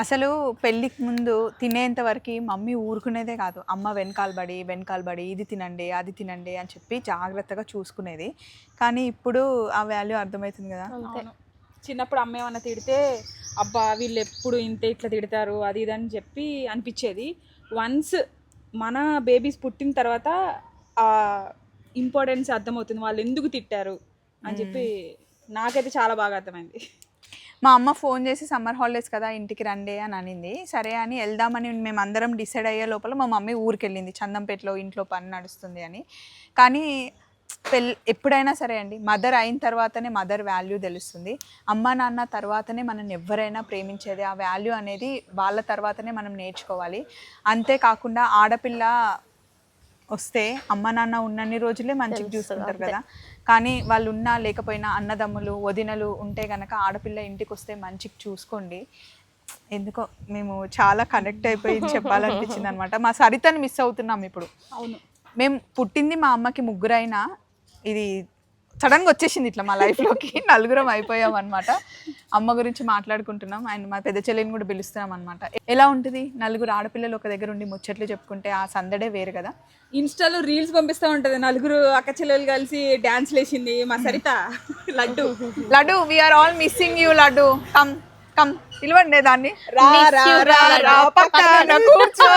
అసలు పెళ్ళికి ముందు తినేంత వరకు మమ్మీ ఊరుకునేదే కాదు. అమ్మ వెనకాల బడి ఇది తినండి, అది తినండి అని చెప్పి జాగ్రత్తగా చూసుకునేది. కానీ ఇప్పుడు ఆ వాల్యూ అర్థమవుతుంది కదా! అవును. చిన్నప్పుడు అమ్మ ఏమన్నా తిడితే అబ్బా వీళ్ళు ఎప్పుడు ఇంతే ఇట్లా తిడతారు అది ఇది అని చెప్పి అనిపించేది. వన్స్ మన బేబీస్ పుట్టిన తర్వాత ఆ ఇంపార్టెన్స్ అర్థమవుతుంది, వాళ్ళు ఎందుకు తిట్టారు అని చెప్పి నాకైతే చాలా బాగా అర్థమైంది. మా అమ్మ ఫోన్ చేసి సమ్మర్ హాలిడేస్ కదా ఇంటికి రండి అని అనింది. సరే అని వెళ్దామని మేము అందరం డిసైడ్ అయ్యే లోపల మా మమ్మీ ఊరికెళ్ళింది. చందంపేటలో ఇంట్లో పని నడుస్తుంది అని. కానీ ఎప్పుడైనా సరే అండి, మదర్ అయిన తర్వాతనే మదర్ వాల్యూ తెలుస్తుంది. అమ్మ నాన్న తర్వాతనే మనల్ని ఎవరైనా ప్రేమించేది. ఆ వాల్యూ అనేది వాళ్ళ తర్వాతనే మనం నేర్చుకోవాలి. అంతేకాకుండా ఆడపిల్ల వస్తే అమ్మ నాన్న ఉన్నన్ని రోజులే మంచిగా చూసుకుంటారు కదా. కానీ వాళ్ళు ఉన్నా లేకపోయినా అన్నదమ్ములు వదినలు ఉంటే కనుక ఆడపిల్ల ఇంటికి వస్తే మంచిగా చూసుకోండి. ఎందుకో మేము చాలా కనెక్ట్ అయిపోయి చెప్పాలనిపించింది అనమాట. మా సరితని మిస్ అవుతున్నాం ఇప్పుడు. అవును, మేము పుట్టింది మా అమ్మకి ముగ్గురైనా ఇది సడన్గా వచ్చేసింది ఇట్లా మా లైఫ్లోకి. నలుగురం అయిపోయాం అనమాట. అమ్మ గురించి మాట్లాడుకుంటున్నాం అండ్ మా పెద్ద చెల్లిని కూడా పిలుస్తున్నాం అనమాట. ఎలా ఉంటుంది నలుగురు ఆడపిల్లలు ఒక దగ్గర ఉండి ముచ్చట్లు చెప్పుకుంటే ఆ సందడే వేరు కదా. ఇన్స్టాలో రీల్స్ పంపిస్తూ ఉంటుంది, నలుగురు అక్క చెల్లెలు కలిసి డ్యాన్స్ లేచింది మా Sarita. Laddu we are all missing you. Laddu come come పిలవండి దాన్ని. రా రా రా రా పక్కన కూర్చో.